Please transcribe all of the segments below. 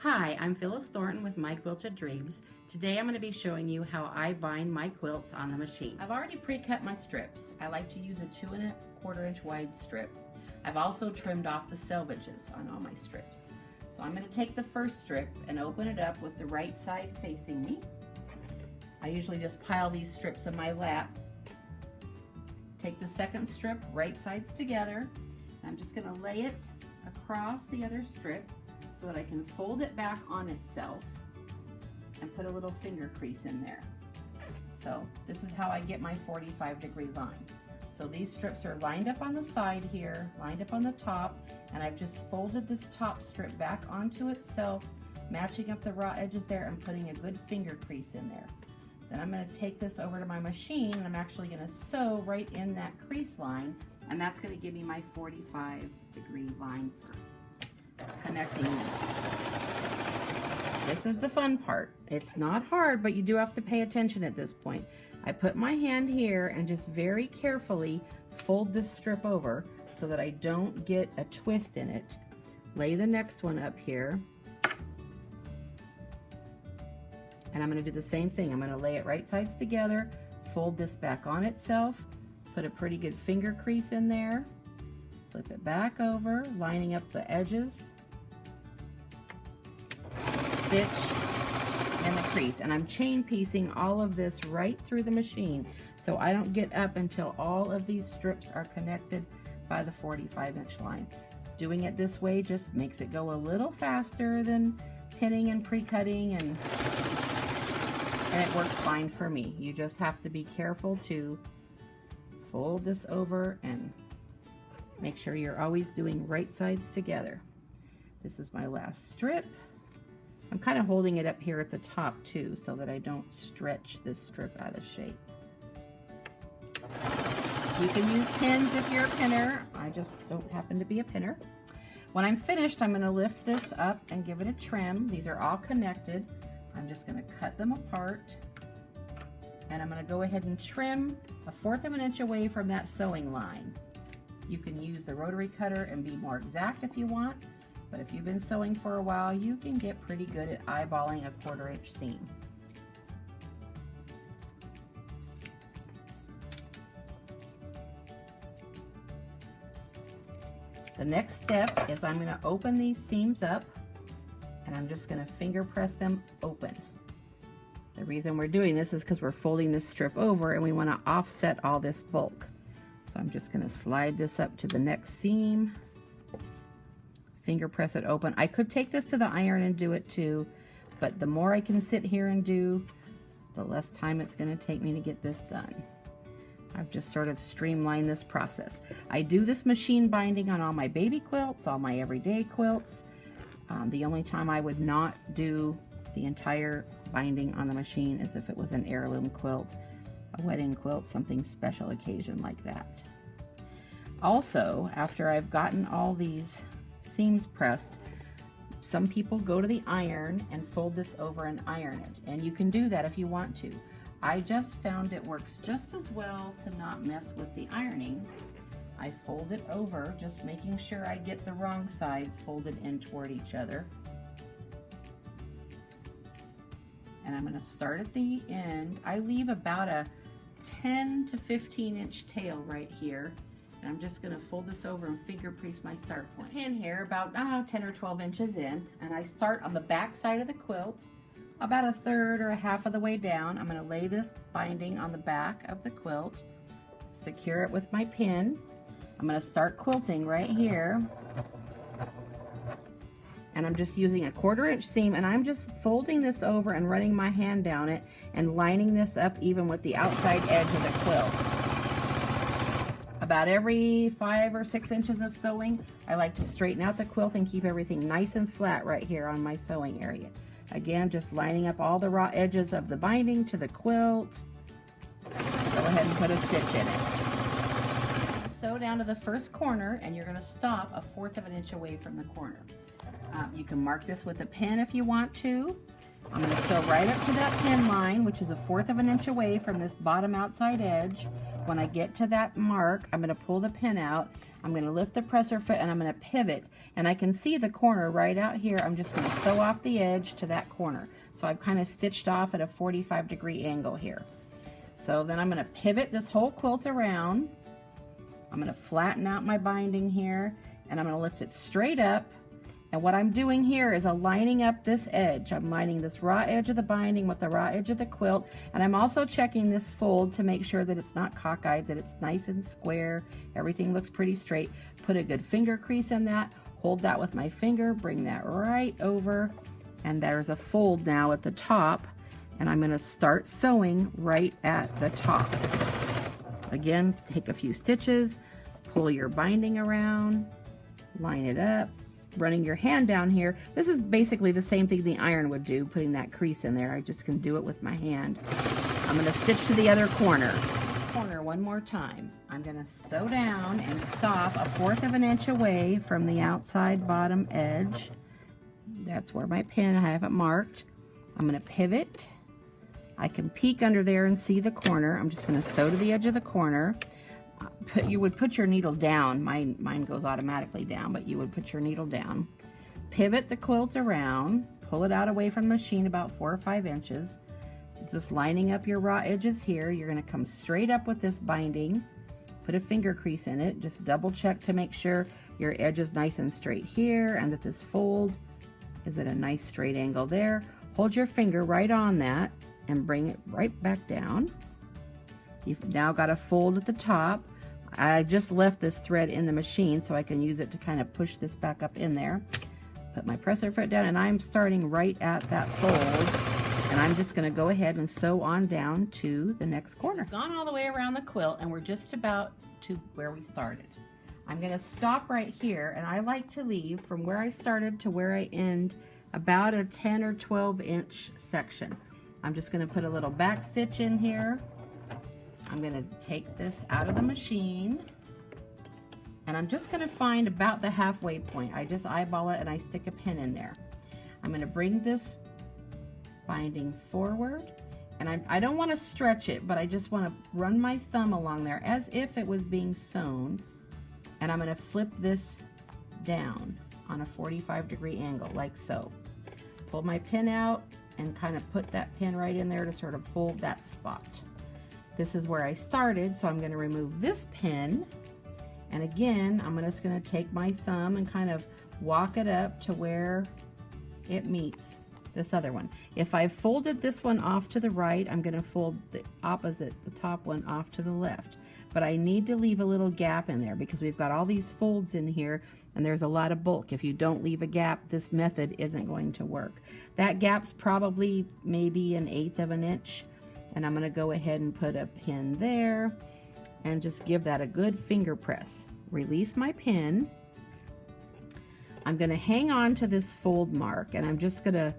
Hi, I'm Phyllis Thornton with My Quilted Dreams. Today I'm going to be showing you how I bind my quilts on the machine. I've already pre-cut my strips. I like to use a 2 1/4 inch wide strip. I've also trimmed off the selvages on all my strips. So I'm going to take the first strip and open it up with the right side facing me. I usually just pile these strips in my lap. Take the second strip, right sides together. I'm just going to lay it across the other strip so that I can fold it back on itself and put a little finger crease in there. So this is how I get my 45-degree line. So these strips are lined up on the side here, lined up on the top, and I've just folded this top strip back onto itself, matching up the raw edges there and putting a good finger crease in there. Then I'm going to take this over to my machine and I'm actually going to sew right in that crease line, and that's going to give me my 45-degree line for connecting this. This is the fun part. It's not hard, but you do have to pay attention at this point. I put my hand here and just very carefully fold this strip over so that I don't get a twist in it. Lay the next one up here. And I'm going to do the same thing. I'm going to lay it right sides together, fold this back on itself, put a pretty good finger crease in there, flip it back over, lining up the edges, stitch, and the crease. And I'm chain piecing all of this right through the machine so I don't get up until all of these strips are connected by the 45-inch line. Doing it this way just makes it go a little faster than pinning and pre-cutting, and it works fine for me. You just have to be careful to fold this over and make sure you're always doing right sides together. This is my last strip. I'm kind of holding it up here at the top too so that I don't stretch this strip out of shape. You can use pins if you're a pinner. I just don't happen to be a pinner. When I'm finished, I'm going to lift this up and give it a trim. These are all connected. I'm just going to cut them apart, and I'm going to go ahead and trim 1/4 of an inch away from that sewing line. You can use the rotary cutter and be more exact if you want, but if you've been sewing for a while, you can get pretty good at eyeballing a 1/4 inch seam. The next step is I'm going to open these seams up, and I'm just going to finger press them open. The reason we're doing this is because we're folding this strip over and we want to offset all this bulk. So I'm just going to slide this up to the next seam, finger press it open. I could take this to the iron and do it too, but the more I can sit here and do, the less time it's going to take me to get this done. I've just sort of streamlined this process. I do this machine binding on all my baby quilts, all my everyday quilts. The only time I would not do the entire binding on the machine is if it was an heirloom quilt, a wedding quilt, something special occasion like that. Also, after I've gotten all these seams pressed, some people go to the iron and fold this over and iron it, and you can do that if you want to. I just found it works just as well to not mess with the ironing. I fold it over, just making sure I get the wrong sides folded in toward each other. And I'm going to start at the end. I leave about a 10 to 15 inch tail right here. And I'm just going to fold this over and finger crease my start point. Pin here about 10 or 12 inches in. And I start on the back side of the quilt, about 1/3 or 1/2 of the way down. I'm going to lay this binding on the back of the quilt, secure it with my pin. I'm going to start quilting right here, and I'm just using a 1/4 inch seam, and I'm just folding this over and running my hand down it and lining this up even with the outside edge of the quilt. About every 5 or 6 inches of sewing, I like to straighten out the quilt and keep everything nice and flat right here on my sewing area. Again, just lining up all the raw edges of the binding to the quilt. Go ahead and put a stitch in it. Sew down to the first corner, and you're going to stop 1/4 of an inch away from the corner. You can mark this with a pin if you want to. I'm going to sew right up to that pin line, which is 1/4 of an inch away from this bottom outside edge, When I get to that mark, I'm going to pull the pin out. I'm going to lift the presser foot and I'm going to pivot, and I can see the corner right out here. I'm just going to sew off the edge to that corner. So I've kind of stitched off at a 45-degree angle here. So then I'm going to pivot this whole quilt around. I'm going to flatten out my binding here, and I'm going to lift it straight up. And what I'm doing here is aligning up this edge. I'm lining this raw edge of the binding with the raw edge of the quilt, and I'm also checking this fold to make sure that it's not cockeyed, that it's nice and square. Everything looks pretty straight. Put a good finger crease in that. Hold that with my finger, bring that right over, and there's a fold now at the top, and I'm going to start sewing right at the top. Again, take a few stitches, pull your binding around, line it up, running your hand down here. This is basically the same thing the iron would do, putting that crease in there. I just can do it with my hand. I'm going to stitch to the other corner. One more time. I'm going to sew down and stop 1/4 of an inch away from the outside bottom edge. That's where my pin, I have it marked. I'm going to pivot. I can peek under there and see the corner. I'm just going to sew to the edge of the corner. You would put your needle down. Mine goes automatically down, but you would put your needle down. Pivot the quilt around, pull it out away from the machine about 4 or 5 inches. Just lining up your raw edges here. You're going to come straight up with this binding. Put a finger crease in it. Just double check to make sure your edge is nice and straight here, and that this fold is at a nice straight angle there. Hold your finger right on that and bring it right back down. You've now got a fold at the top. I just left this thread in the machine so I can use it to kind of push this back up in there. Put my presser foot down, and I'm starting right at that fold, and I'm just going to go ahead and sew on down to the next corner. We've gone all the way around the quilt, and we're just about to where we started. I'm going to stop right here, and I like to leave from where I started to where I end about a 10 or 12 inch section. I'm just going to put a little back stitch in here. I'm going to take this out of the machine, and I'm just going to find about the halfway point. I just eyeball it and I stick a pin in there. I'm going to bring this binding forward, and I don't want to stretch it, but I just want to run my thumb along there as if it was being sewn, and I'm going to flip this down on a 45-degree angle like so. Pull my pin out and kind of put that pin right in there to sort of hold that spot. This is where I started, so I'm going to remove this pin, and again I'm just going to take my thumb and kind of walk it up to where it meets this other one. If I folded this one off to the right, I'm going to fold the opposite, the top one, off to the left. But I need to leave a little gap in there because we've got all these folds in here and there's a lot of bulk. If you don't leave a gap, this method isn't going to work. That gap's probably maybe 1/8 of an inch. And I'm going to go ahead and put a pin there and just give that a good finger press. Release my pin. I'm going to hang on to this fold mark, and I'm just going to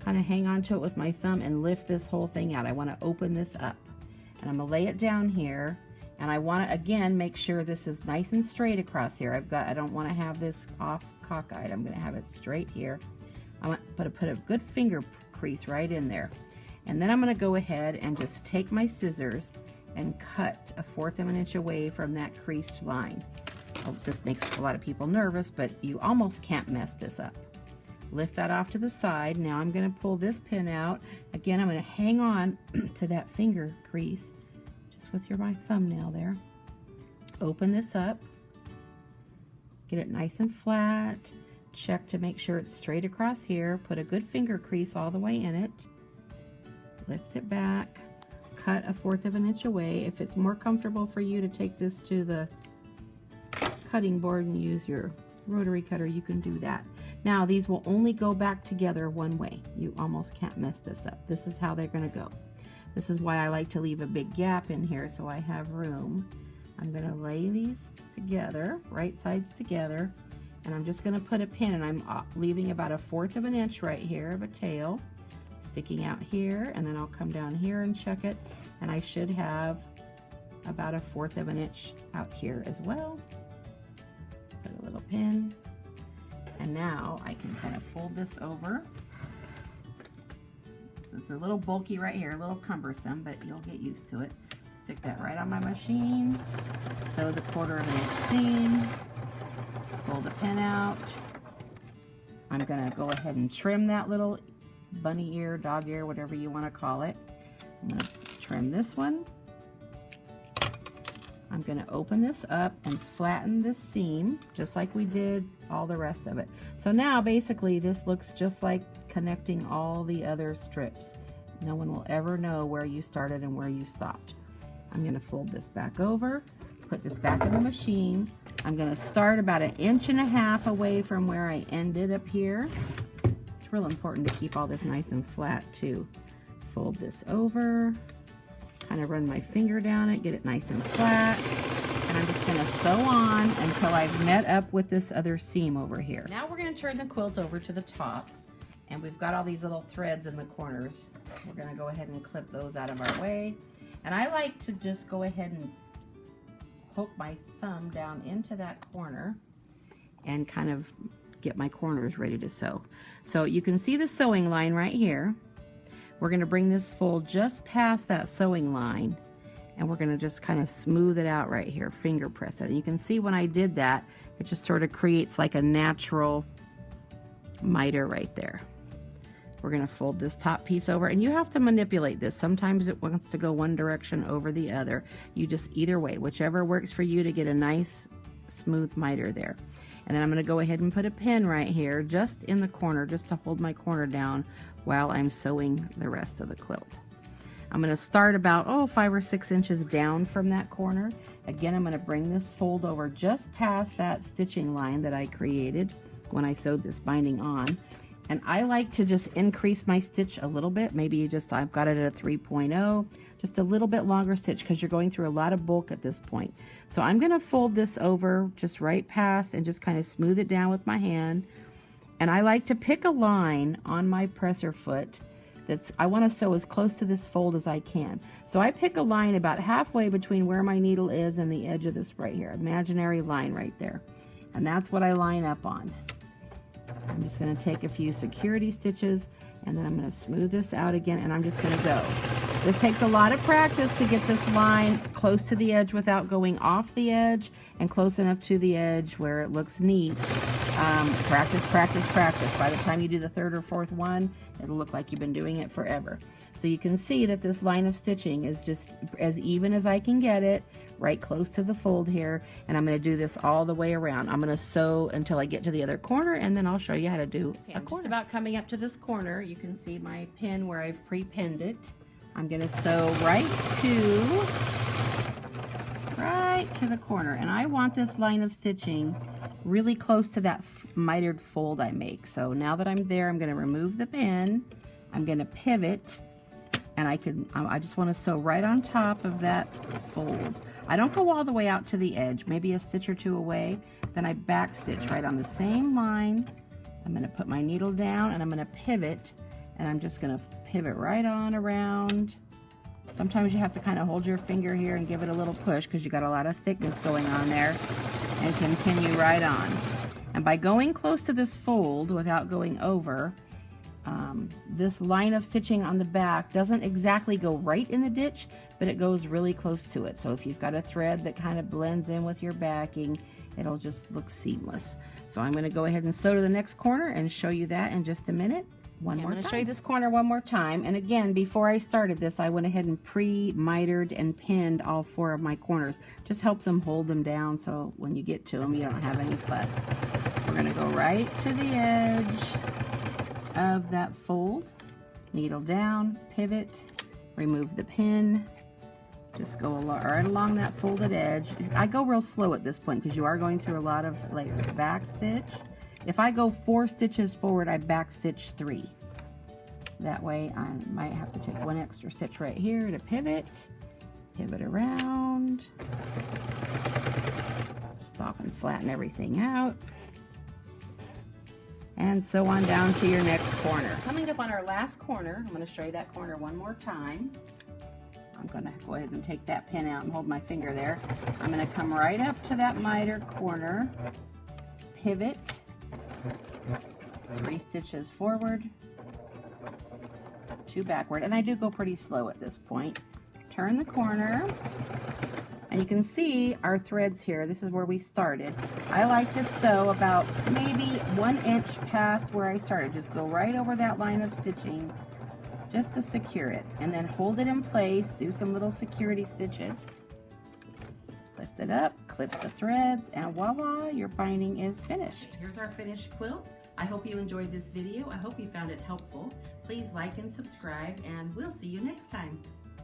kind of hang on to it with my thumb and lift this whole thing out. I want to open this up, and I'm going to lay it down here, and I want to again make sure this is nice and straight across here. I don't want to have this off cockeyed. I'm going to have it straight here. I want to put a good finger crease right in there. And then I'm going to go ahead and just take my scissors and cut 1/4 of an inch away from that creased line. Well, this makes a lot of people nervous, but you almost can't mess this up. Lift that off to the side. Now I'm going to pull this pin out. Again, I'm going to hang on to that finger crease just with my thumbnail there. Open this up. Get it nice and flat. Check to make sure it's straight across here. Put a good finger crease all the way in it. Lift it back, cut 1/4 of an inch away. If it's more comfortable for you to take this to the cutting board and use your rotary cutter, you can do that. Now these will only go back together one way. You almost can't mess this up. This is how they're going to go. This is why I like to leave a big gap in here so I have room. I'm going to lay these together, right sides together, and I'm just going to put a pin, and I'm leaving about 1/4 of an inch right here of a tail sticking out here, and then I'll come down here and check it, and I should have about 1/4 of an inch out here as well. Put a little pin, and now I can kind of fold this over. It's a little bulky right here, a little cumbersome, but you'll get used to it. stick that right on my machine. Sew the 1/4 inch seam. Pull the pin out. I'm going to go ahead and trim that little bunny ear, dog ear, whatever you want to call it. I'm going to trim this one. I'm going to open this up and flatten this seam just like we did all the rest of it. So now basically this looks just like connecting all the other strips. No one will ever know where you started and where you stopped. I'm going to fold this back over, put this back in the machine. I'm going to start about 1.5 inches away from where I ended up here. It's real important to keep all this nice and flat too. Fold this over, kind of run my finger down it, get it nice and flat, and I'm just going to sew on until I've met up with this other seam over here. Now we're going to turn the quilt over to the top, and we've got all these little threads in the corners. We're going to go ahead and clip those out of our way, and I like to just go ahead and poke my thumb down into that corner and kind of get my corners ready to sew. So you can see the sewing line right here. We're going to bring this fold just past that sewing line, and we're going to just kind of smooth it out right here, finger press it. And you can see when I did that, it just sort of creates like a natural miter right there. We're going to fold this top piece over, and you have to manipulate this. Sometimes it wants to go one direction over the other. You just, either way, whichever works for you to get a nice smooth miter there. And then I'm going to go ahead and put a pin right here just in the corner, just to hold my corner down while I'm sewing the rest of the quilt. I'm going to start about 5 or 6 inches down from that corner. Again, I'm going to bring this fold over just past that stitching line that I created when I sewed this binding on. And I like to just increase my stitch a little bit. Maybe just, I've got it at a 3.0, just a little bit longer stitch because you're going through a lot of bulk at this point. So I'm going to fold this over just right past and just kind of smooth it down with my hand. And I like to pick a line on my presser foot that's, I want to sew as close to this fold as I can. So I pick a line about halfway between where my needle is and the edge of this right here, imaginary line right there. And that's what I line up on. I'm just going to take a few security stitches, and then I'm going to smooth this out again, and I'm just going to go. This takes a lot of practice to get this line close to the edge without going off the edge, and close enough to the edge where it looks neat. Practice, practice, practice. By the time you do the 3rd or 4th one, it'll look like you've been doing it forever. So you can see that this line of stitching is just as even as I can get it, right close to the fold here, and I'm going to do this all the way around. I'm going to sew until I get to the other corner, and then I'll show you how to do a corner. I'm just about coming up to this corner. You can see my pin where I've pre-pinned it. I'm going to sew right to the corner, and I want this line of stitching really close to that mitered fold I make. So now that I'm there, I'm going to remove the pin. I'm going to pivot, and I just want to sew right on top of that fold. I don't go all the way out to the edge, maybe a stitch or two away. Then I back stitch right on the same line. I'm going to put my needle down, and I'm going to pivot, and I'm just going to pivot right on around. Sometimes you have to kind of hold your finger here and give it a little push because you got a lot of thickness going on there, and continue right on. And by going close to this fold without going over, this line of stitching on the back doesn't exactly go right in the ditch, but it goes really close to it. So if you've got a thread that kind of blends in with your backing, it'll just look seamless. So I'm going to go ahead and sew to the next corner and show you that in just a minute. I'm going to show you this corner one more time. And again, before I started this, I went ahead and pre-mitered and pinned all 4 of my corners. Just helps them hold them down so when you get to them, you don't have any fuss. We're going to go right to the edge of that fold, needle down, pivot, remove the pin, just go right along that folded edge. I go real slow at this point because you are going through a lot of layers. Back stitch. If I go 4 stitches forward, I back stitch 3. That way I might have to take 1 extra stitch right here to pivot around, stop and flatten everything out, and sew on down to your next corner. Coming up on our last corner, I'm going to show you that corner one more time. I'm going to go ahead and take that pin out and hold my finger there. I'm going to come right up to that miter corner, pivot, 3 stitches forward, 2 backward, and I do go pretty slow at this point. turn the corner, and you can see our threads here. This is where we started. I like to sew about maybe 1 inch past where I started. Just go right over that line of stitching just to secure it, and then hold it in place. Do some little security stitches. Lift it up, clip the threads, and voila, your binding is finished. Here's our finished quilt. I hope you enjoyed this video. I hope you found it helpful. Please like and subscribe, and we'll see you next time.